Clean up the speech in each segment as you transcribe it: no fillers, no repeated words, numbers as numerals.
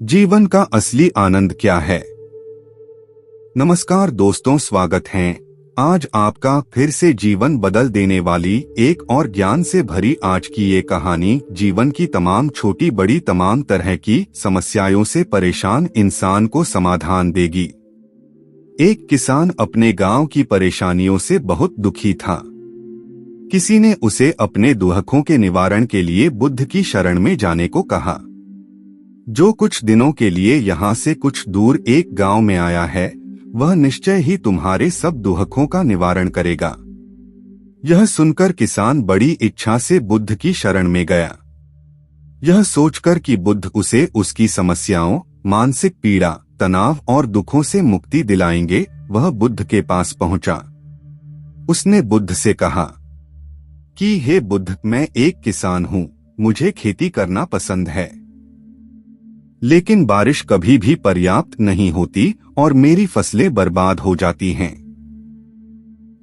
जीवन का असली आनंद क्या है। नमस्कार दोस्तों, स्वागत है आज आपका फिर से जीवन बदल देने वाली एक और ज्ञान से भरी आज की ये कहानी जीवन की तमाम छोटी बड़ी तमाम तरह की समस्याओं से परेशान इंसान को समाधान देगी। एक किसान अपने गांव की परेशानियों से बहुत दुखी था। किसी ने उसे अपने दुखों के निवारण के लिए बुद्ध की शरण में जाने को कहा। जो कुछ दिनों के लिए यहाँ से कुछ दूर एक गांव में आया है, वह निश्चय ही तुम्हारे सब दुखों का निवारण करेगा। यह सुनकर किसान बड़ी इच्छा से बुद्ध की शरण में गया। यह सोचकर कि बुद्ध उसे उसकी समस्याओं, मानसिक पीड़ा, तनाव और दुखों से मुक्ति दिलाएंगे, वह बुद्ध के पास पहुंचा। उसने बुद्ध से कहा कि हे बुद्ध, मैं एक किसान हूँ, मुझे खेती करना पसंद है, लेकिन बारिश कभी भी पर्याप्त नहीं होती और मेरी फसलें बर्बाद हो जाती हैं।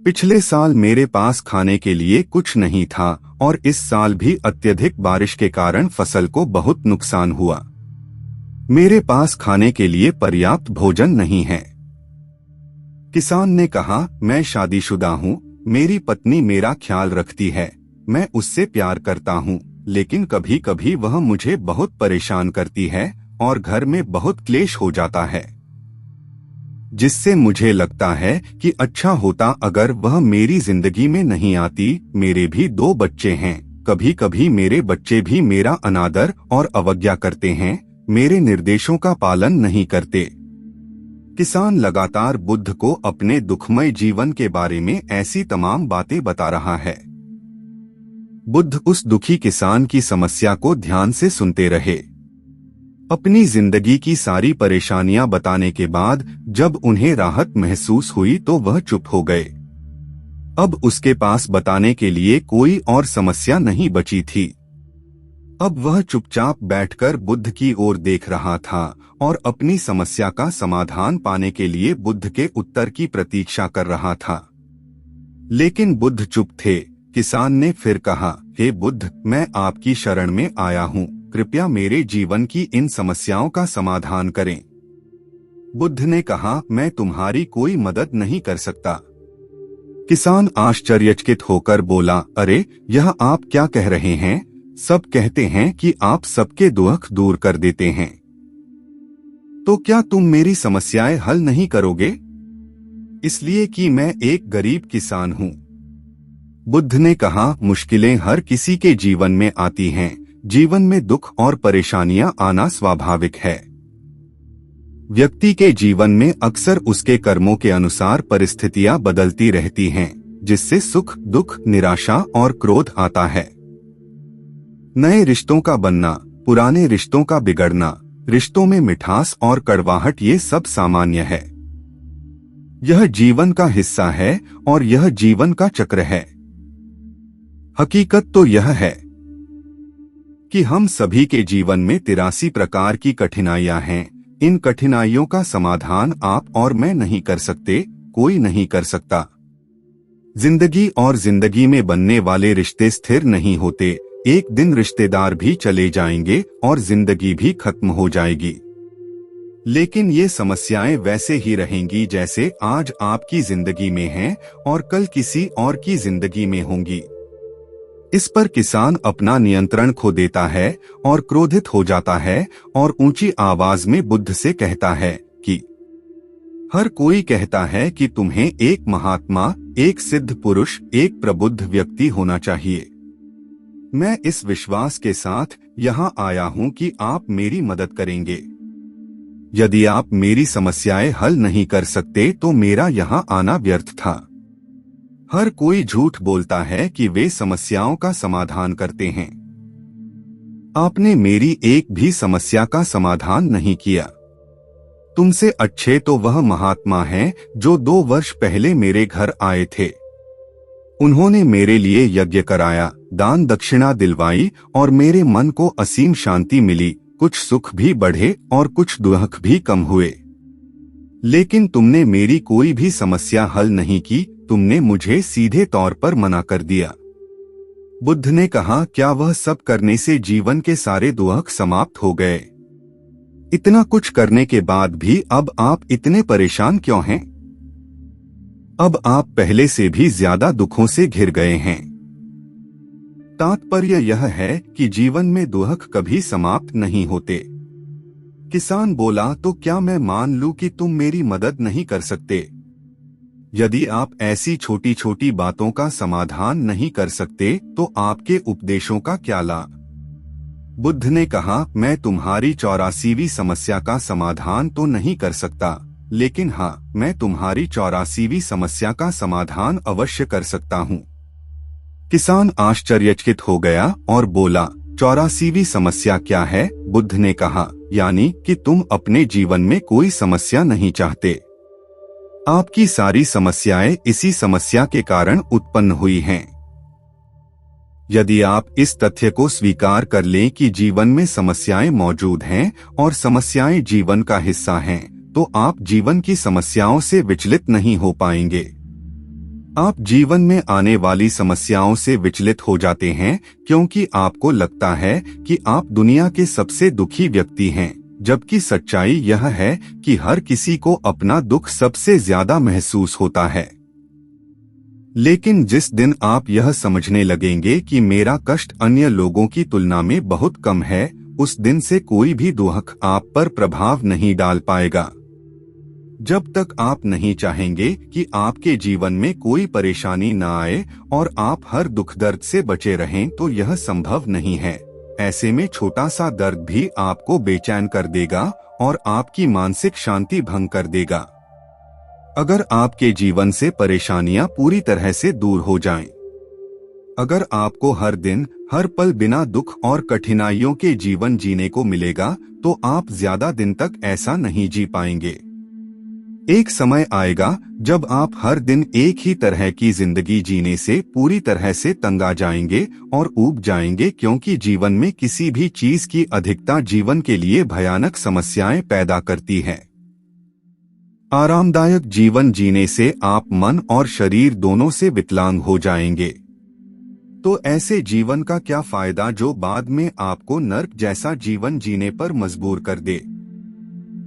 पिछले साल मेरे पास खाने के लिए कुछ नहीं था और इस साल भी अत्यधिक बारिश के कारण फसल को बहुत नुकसान हुआ। मेरे पास खाने के लिए पर्याप्त भोजन नहीं है। किसान ने कहा, मैं शादीशुदा हूँ, मेरी पत्नी मेरा ख्याल रखती है, मैं उससे प्यार करता हूँ, लेकिन कभी कभी वह मुझे बहुत परेशान करती है और घर में बहुत क्लेश हो जाता है, जिससे मुझे लगता है कि अच्छा होता अगर वह मेरी जिंदगी में नहीं आती। मेरे भी 2 बच्चे हैं, कभी कभी मेरे बच्चे भी मेरा अनादर और अवज्ञा करते हैं, मेरे निर्देशों का पालन नहीं करते। किसान लगातार बुद्ध को अपने दुखमय जीवन के बारे में ऐसी तमाम बातें बता रहा है। बुद्ध उस दुखी किसान की समस्या को ध्यान से सुनते रहे। अपनी जिंदगी की सारी परेशानियां बताने के बाद जब उन्हें राहत महसूस हुई तो वह चुप हो गए। अब उसके पास बताने के लिए कोई और समस्या नहीं बची थी। अब वह चुपचाप बैठकर बुद्ध की ओर देख रहा था और अपनी समस्या का समाधान पाने के लिए बुद्ध के उत्तर की प्रतीक्षा कर रहा था। लेकिन बुद्ध चुप थे। किसान ने फिर कहा, हे बुद्ध, मैं आपकी शरण में आया हूँ, कृपया मेरे जीवन की इन समस्याओं का समाधान करें। बुद्ध ने कहा, मैं तुम्हारी कोई मदद नहीं कर सकता। किसान आश्चर्यचकित होकर बोला, अरे, यह आप क्या कह रहे हैं? सब कहते हैं कि आप सबके दुख दूर कर देते हैं, तो क्या तुम मेरी समस्याएं हल नहीं करोगे? इसलिए कि मैं एक गरीब किसान हूँ। बुद्ध ने कहा, मुश्किलें हर किसी के जीवन में आती हैं, जीवन में दुख और परेशानियां आना स्वाभाविक है। व्यक्ति के जीवन में अक्सर उसके कर्मों के अनुसार परिस्थितियां बदलती रहती हैं, जिससे सुख, दुख, निराशा और क्रोध आता है। नए रिश्तों का बनना, पुराने रिश्तों का बिगड़ना, रिश्तों में मिठास और कड़वाहट, ये सब सामान्य है। यह जीवन का हिस्सा है और यह जीवन का चक्र है। हकीकत तो यह है कि हम सभी के जीवन में 83 प्रकार की कठिनाइयां हैं। इन कठिनाइयों का समाधान आप और मैं नहीं कर सकते, कोई नहीं कर सकता। जिंदगी और जिंदगी में बनने वाले रिश्ते स्थिर नहीं होते। एक दिन रिश्तेदार भी चले जाएंगे और जिंदगी भी खत्म हो जाएगी। लेकिन ये समस्याएं वैसे ही रहेंगी जैसे आज आपकी जिंदगी में हैं और कल किसी और की जिंदगी में होंगी। इस पर किसान अपना नियंत्रण खो देता है और क्रोधित हो जाता है और ऊंची आवाज में बुद्ध से कहता है कि हर कोई कहता है कि तुम्हें एक महात्मा, एक सिद्ध पुरुष, एक प्रबुद्ध व्यक्ति होना चाहिए। मैं इस विश्वास के साथ यहाँ आया हूँ कि आप मेरी मदद करेंगे। यदि आप मेरी समस्याएं हल नहीं कर सकते तो मेरा यहाँ आना व्यर्थ था। हर कोई झूठ बोलता है कि वे समस्याओं का समाधान करते हैं। आपने मेरी एक भी समस्या का समाधान नहीं किया। तुमसे अच्छे तो वह महात्मा हैं जो 2 वर्ष पहले मेरे घर आए थे। उन्होंने मेरे लिए यज्ञ कराया, दान दक्षिणा दिलवाई और मेरे मन को असीम शांति मिली। कुछ सुख भी बढ़े और कुछ दुख भी कम हुए। लेकिन तुमने मेरी कोई भी समस्या हल नहीं की, तुमने मुझे सीधे तौर पर मना कर दिया। बुद्ध ने कहा, क्या वह सब करने से जीवन के सारे दुख समाप्त हो गए? इतना कुछ करने के बाद भी अब आप इतने परेशान क्यों हैं? अब आप पहले से भी ज्यादा दुखों से घिर गए हैं। तात्पर्य यह है कि जीवन में दुख कभी समाप्त नहीं होते। किसान बोला, तो क्या मैं मान लूं कि तुम मेरी मदद नहीं कर सकते? यदि आप ऐसी छोटी छोटी बातों का समाधान नहीं कर सकते तो आपके उपदेशों का क्या लाभ? बुद्ध ने कहा, मैं तुम्हारी 84वीं समस्या का समाधान तो नहीं कर सकता, लेकिन हाँ, मैं तुम्हारी 84वीं समस्या का समाधान अवश्य कर सकता हूँ। किसान आश्चर्यचकित हो गया और बोला, 84वीं समस्या क्या है? बुद्ध ने कहा, यानी कि तुम अपने जीवन में कोई समस्या नहीं चाहते। आपकी सारी समस्याएं इसी समस्या के कारण उत्पन्न हुई हैं। यदि आप इस तथ्य को स्वीकार कर लें कि जीवन में समस्याएं मौजूद हैं और समस्याएं जीवन का हिस्सा हैं, तो आप जीवन की समस्याओं से विचलित नहीं हो पाएंगे। आप जीवन में आने वाली समस्याओं से विचलित हो जाते हैं क्योंकि आपको लगता है कि आप दुनिया के सबसे दुखी व्यक्ति हैं, जबकि सच्चाई यह है कि हर किसी को अपना दुख सबसे ज्यादा महसूस होता है। लेकिन जिस दिन आप यह समझने लगेंगे कि मेरा कष्ट अन्य लोगों की तुलना में बहुत कम है, उस दिन से कोई भी दुख आप पर प्रभाव नहीं डाल पाएगा। जब तक आप नहीं चाहेंगे कि आपके जीवन में कोई परेशानी न आए और आप हर दुख दर्द से बचे रहें, तो यह संभव नहीं है। ऐसे में छोटा सा दर्द भी आपको बेचैन कर देगा और आपकी मानसिक शांति भंग कर देगा। अगर आपके जीवन से परेशानियां पूरी तरह से दूर हो जाएं, अगर आपको हर दिन हर पल बिना दुख और कठिनाइयों के जीवन जीने को मिलेगा, तो आप ज्यादा दिन तक ऐसा नहीं जी पाएंगे। एक समय आएगा जब आप हर दिन एक ही तरह की जिंदगी जीने से पूरी तरह से तंग आ जाएंगे और ऊब जाएंगे, क्योंकि जीवन में किसी भी चीज की अधिकता जीवन के लिए भयानक समस्याएं पैदा करती है। आरामदायक जीवन जीने से आप मन और शरीर दोनों से विकलांग हो जाएंगे। तो ऐसे जीवन का क्या फायदा जो बाद में आपको नर्क जैसा जीवन जीने पर मजबूर कर दे।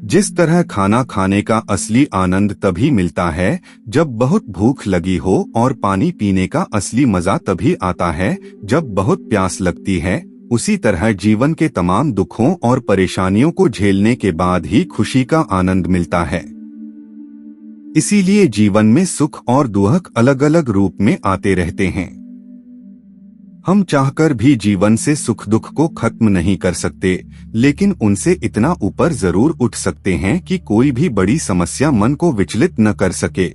जिस तरह खाना खाने का असली आनंद तभी मिलता है जब बहुत भूख लगी हो, और पानी पीने का असली मजा तभी आता है जब बहुत प्यास लगती है, उसी तरह जीवन के तमाम दुखों और परेशानियों को झेलने के बाद ही खुशी का आनंद मिलता है। इसीलिए जीवन में सुख और दुख अलग अलग रूप में आते रहते हैं। हम चाहकर भी जीवन से सुख दुख को खत्म नहीं कर सकते, लेकिन उनसे इतना ऊपर जरूर उठ सकते हैं कि कोई भी बड़ी समस्या मन को विचलित न कर सके।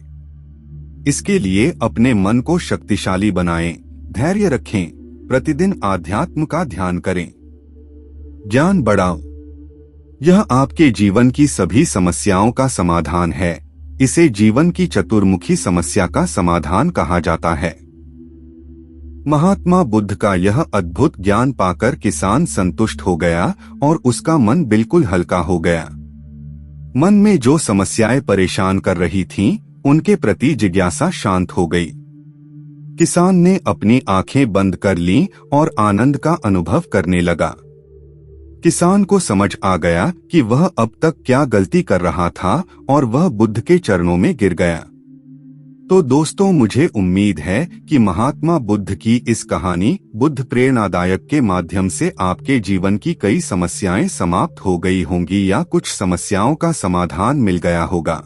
इसके लिए अपने मन को शक्तिशाली बनाएं, धैर्य रखें, प्रतिदिन आध्यात्म का ध्यान करें, ज्ञान बढ़ाओ। यह आपके जीवन की सभी समस्याओं का समाधान है। इसे जीवन की चतुर्मुखी समस्या का समाधान कहा जाता है। महात्मा बुद्ध का यह अद्भुत ज्ञान पाकर किसान संतुष्ट हो गया और उसका मन बिल्कुल हल्का हो गया। मन में जो समस्याएं परेशान कर रही थीं, उनके प्रति जिज्ञासा शांत हो गई। किसान ने अपनी आंखें बंद कर लीं और आनंद का अनुभव करने लगा। किसान को समझ आ गया कि वह अब तक क्या गलती कर रहा था और वह बुद्ध के चरणों में गिर गया। तो दोस्तों, मुझे उम्मीद है कि महात्मा बुद्ध की इस कहानी बुद्ध प्रेरणादायक के माध्यम से आपके जीवन की कई समस्याएं समाप्त हो गई होंगी या कुछ समस्याओं का समाधान मिल गया होगा।